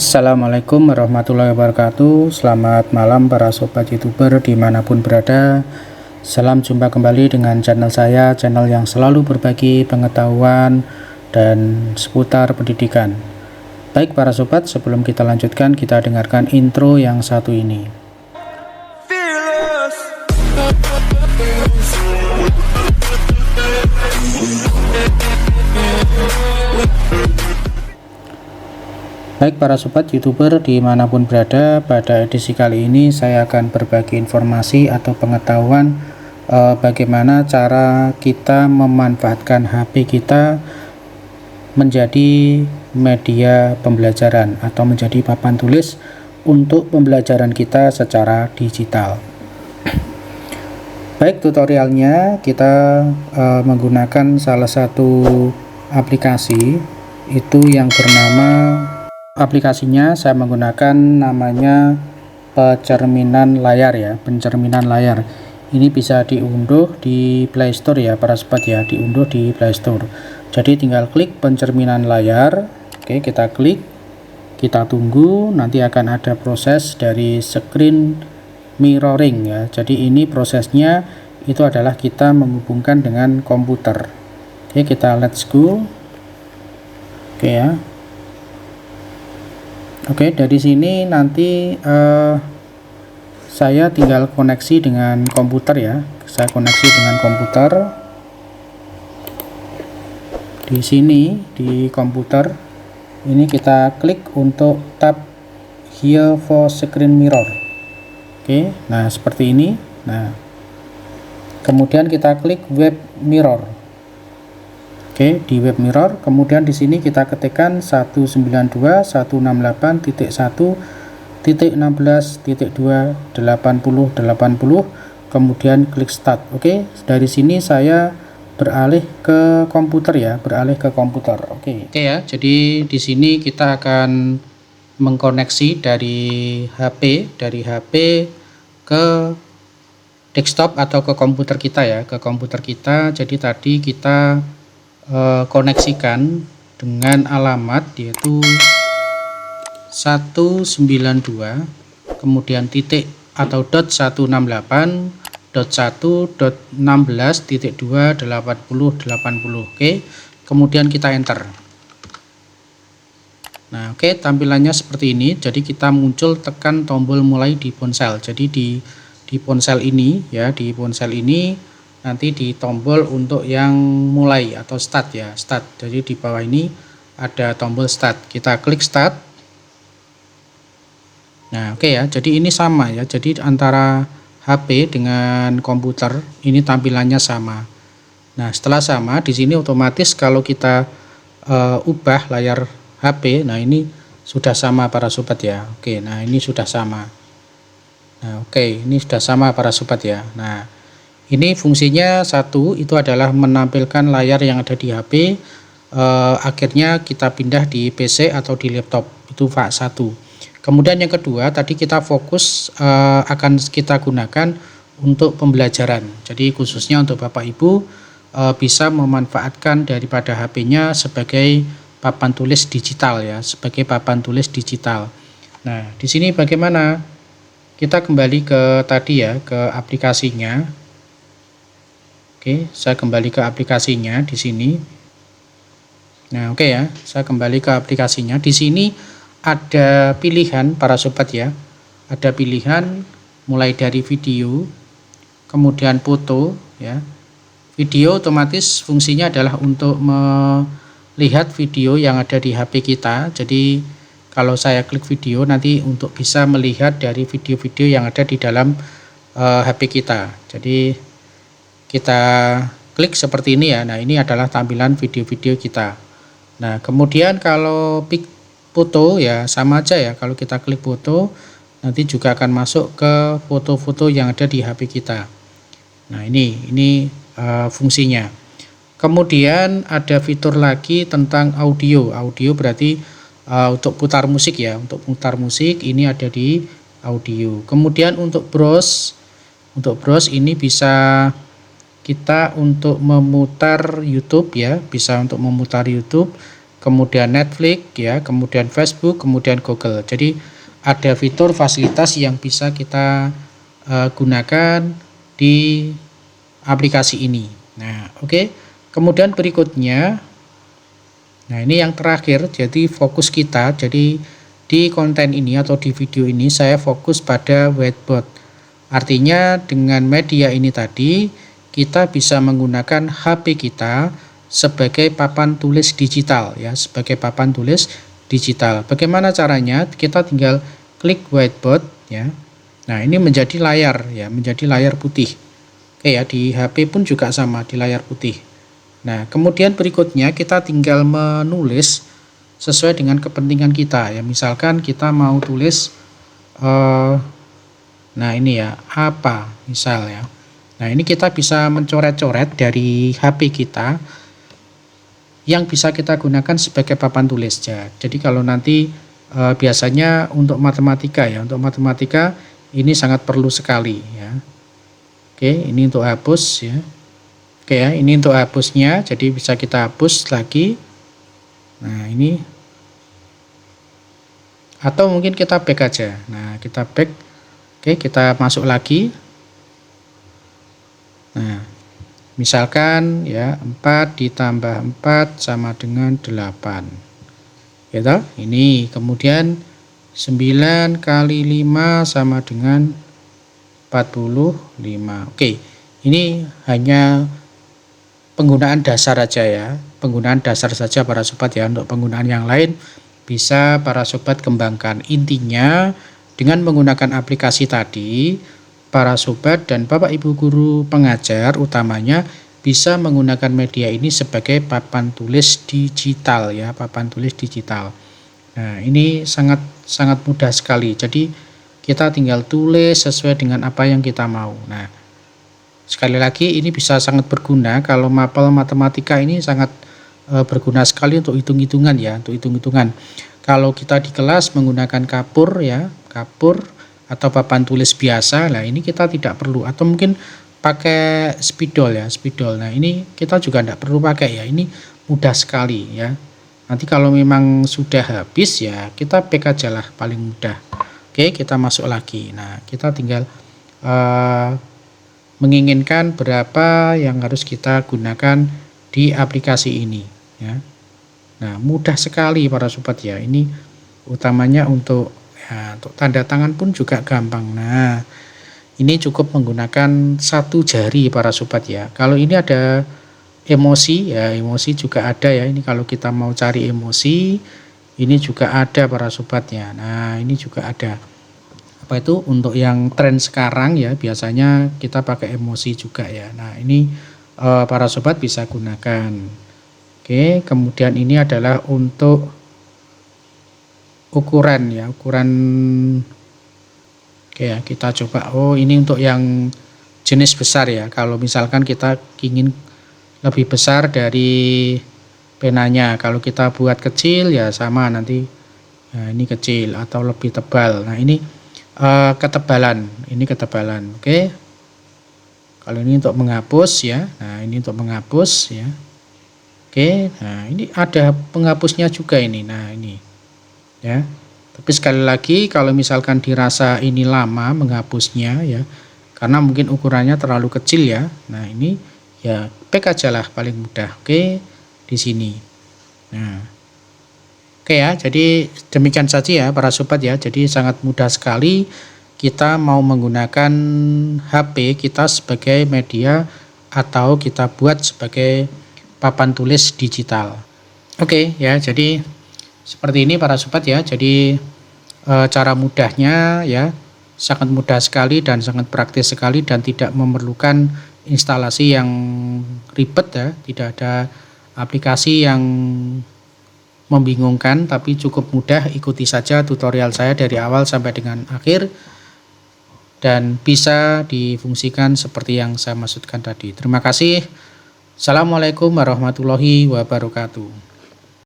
Assalamualaikum warahmatullahi wabarakatuh. Selamat malam para sobat youtuber dimanapun berada. Salam jumpa kembali dengan channel saya, channel yang selalu berbagi pengetahuan dan seputar pendidikan. Baik para sobat, sebelum kita lanjutkan, kita dengarkan intro yang satu ini. Baik para sobat youtuber dimanapun berada, pada edisi kali ini saya akan berbagi informasi atau pengetahuan bagaimana cara kita memanfaatkan HP kita menjadi media pembelajaran atau menjadi papan tulis untuk pembelajaran kita secara digital. Baik, tutorialnya kita menggunakan salah satu aplikasi itu yang bernama, aplikasinya saya menggunakan namanya pencerminan layar ya, pencerminan layar. Ini bisa diunduh di Play Store ya para sobat ya, diunduh di Play Store. Jadi tinggal klik pencerminan layar. Oke, kita klik, kita tunggu, nanti akan ada proses dari screen mirroring ya. Jadi ini prosesnya itu adalah kita menghubungkan dengan komputer. Oke, kita let's go. Oke ya. Oke, dari sini nanti saya tinggal koneksi dengan komputer ya. Saya koneksi dengan komputer. Di sini di komputer ini kita klik untuk tab here for screen mirror. Oke, nah seperti ini. Nah, kemudian kita klik web mirror. Oke, di web mirror, kemudian di sini kita ketikkan 192.168.16.2.80.80, kemudian klik start. Oke, dari sini saya beralih ke komputer ya, beralih ke komputer. Oke ya, jadi di sini kita akan mengkoneksi dari HP ke desktop atau ke komputer kita ya, ke komputer kita. Jadi tadi kita koneksikan dengan alamat yaitu 192 kemudian titik atau dot 168.1.16.2.80.80. Oke, kemudian kita enter. Nah, oke, tampilannya seperti ini. Jadi kita muncul, tekan tombol mulai di ponsel. Jadi di ponsel ini ya, di ponsel ini nanti di tombol untuk yang mulai atau start ya, start. Jadi di bawah ini ada tombol start, kita klik start. Nah, oke ya, jadi ini sama ya, jadi antara HP dengan komputer ini tampilannya sama. Nah, setelah sama, di sini otomatis kalau kita ubah layar HP, nah ini sudah sama para sobat ya. Oke, nah ini sudah sama. Nah, oke, ini sudah sama para sobat ya. Nah, ini fungsinya satu, itu adalah menampilkan layar yang ada di HP, akhirnya kita pindah di PC atau di laptop, itu fase 1. Kemudian yang kedua, tadi kita fokus akan kita gunakan untuk pembelajaran. Jadi khususnya untuk Bapak Ibu bisa memanfaatkan daripada HP-nya sebagai papan tulis digital ya, sebagai papan tulis digital. Nah, di sini bagaimana? Kita kembali ke tadi ya, ke aplikasinya. Oke, saya kembali ke aplikasinya di sini. Nah, oke ya, saya kembali ke aplikasinya. Di sini ada pilihan para sobat ya. Ada pilihan mulai dari video, kemudian foto ya. Video otomatis fungsinya adalah untuk melihat video yang ada di HP kita. Jadi kalau saya klik video nanti untuk bisa melihat dari video-video yang ada di dalam HP kita. Jadi kita klik seperti ini ya. Nah, ini adalah tampilan video-video kita. Nah, kemudian kalau foto ya sama aja ya, kalau kita klik foto nanti juga akan masuk ke foto-foto yang ada di HP kita. Nah, ini fungsinya. Kemudian ada fitur lagi tentang audio. Audio berarti untuk putar musik ya, untuk putar musik ini ada di audio. Kemudian untuk browse ini bisa kita untuk memutar YouTube ya, bisa untuk memutar YouTube. kemudian Netflix ya, kemudian Facebook, kemudian Google. Jadi ada fitur fasilitas yang bisa kita gunakan di aplikasi ini. Nah, oke. Kemudian berikutnya, nah ini yang terakhir, jadi fokus kita. Jadi di konten ini atau di video ini saya fokus pada whiteboard. Artinya dengan media ini tadi kita bisa menggunakan HP kita sebagai papan tulis digital ya, sebagai papan tulis digital. Bagaimana caranya? Kita tinggal klik whiteboard ya. Nah, ini menjadi layar ya, menjadi layar putih. Oke ya, di HP pun juga sama, di layar putih. Nah, kemudian berikutnya kita tinggal menulis sesuai dengan kepentingan kita ya. Misalkan kita mau tulis nah ini ya, apa misal ya. Nah, ini kita bisa mencoret-coret dari HP kita yang bisa kita gunakan sebagai papan tulis ya. Jadi kalau nanti biasanya untuk matematika ya, untuk matematika ini sangat perlu sekali ya. Oke, ini untuk hapus ya. Oke ya, ini untuk hapusnya, jadi bisa kita hapus lagi. Nah, ini atau mungkin kita back aja. Nah, kita back. Oke, kita masuk lagi. Nah, misalkan ya 4 ditambah 4 sama dengan 8. Gitu. Ini kemudian 9 kali 5 sama dengan 45. Oke, ini hanya penggunaan dasar aja ya. Penggunaan dasar saja para sobat ya. Untuk penggunaan yang lain bisa para sobat kembangkan. Intinya dengan menggunakan aplikasi tadi, para sobat dan Bapak Ibu guru pengajar utamanya bisa menggunakan media ini sebagai papan tulis digital ya, papan tulis digital. Nah, ini sangat mudah sekali. Jadi kita tinggal tulis sesuai dengan apa yang kita mau. Nah, sekali lagi ini bisa sangat berguna kalau mapel matematika ini sangat berguna sekali untuk hitung-hitungan ya, untuk hitung-hitungan. Kalau kita di kelas menggunakan kapur ya, kapur atau papan tulis biasa, lah ini kita tidak perlu, atau mungkin pakai spidol ya, spidol. Nah, ini kita juga tidak perlu pakai ya. Ini mudah sekali ya. Nanti kalau memang sudah habis ya kita back aja lah, paling mudah. Oke, kita masuk lagi. Nah, kita tinggal menginginkan berapa yang harus kita gunakan di aplikasi ini ya. Nah, mudah sekali para sobat ya. Ini utamanya untuk tanda tangan pun juga gampang. Nah, ini cukup menggunakan satu jari para sobat ya. Kalau ini ada emosi ya, emosi juga ada ya. Ini kalau kita mau cari emosi, ini juga ada para sobatnya. Nah, ini juga ada. Apa itu untuk yang tren sekarang ya, biasanya kita pakai emosi juga ya. Nah, ini para sobat bisa gunakan. Oke, kemudian ini adalah untuk ukuran ya, ukuran. Oke ya, kita coba. Oh, ini untuk yang jenis besar ya. Kalau misalkan kita ingin lebih besar dari penanya, kalau kita buat kecil ya sama nanti. Nah, ini kecil atau lebih tebal. Nah, ini ketebalan. Ini ketebalan. Oke. Kalau ini untuk menghapus ya. Nah, ini untuk menghapus ya. Oke. Nah, ini ada penghapusnya juga ini. Nah, ini. Ya. Tapi sekali lagi kalau misalkan dirasa ini lama menghapusnya ya, karena mungkin ukurannya terlalu kecil ya. Nah, ini ya back aja lah paling mudah. Oke, di sini. Nah, oke ya, jadi demikian saja ya para sobat ya. Jadi sangat mudah sekali kita mau menggunakan HP kita sebagai media atau kita buat sebagai papan tulis digital. Oke ya, jadi seperti ini para sobat ya. Jadi cara mudahnya ya sangat mudah sekali dan sangat praktis sekali dan tidak memerlukan instalasi yang ribet ya. Tidak ada aplikasi yang membingungkan, tapi cukup mudah. Ikuti saja tutorial saya dari awal sampai dengan akhir dan bisa difungsikan seperti yang saya maksudkan tadi. Terima kasih. Assalamualaikum warahmatullahi wabarakatuh.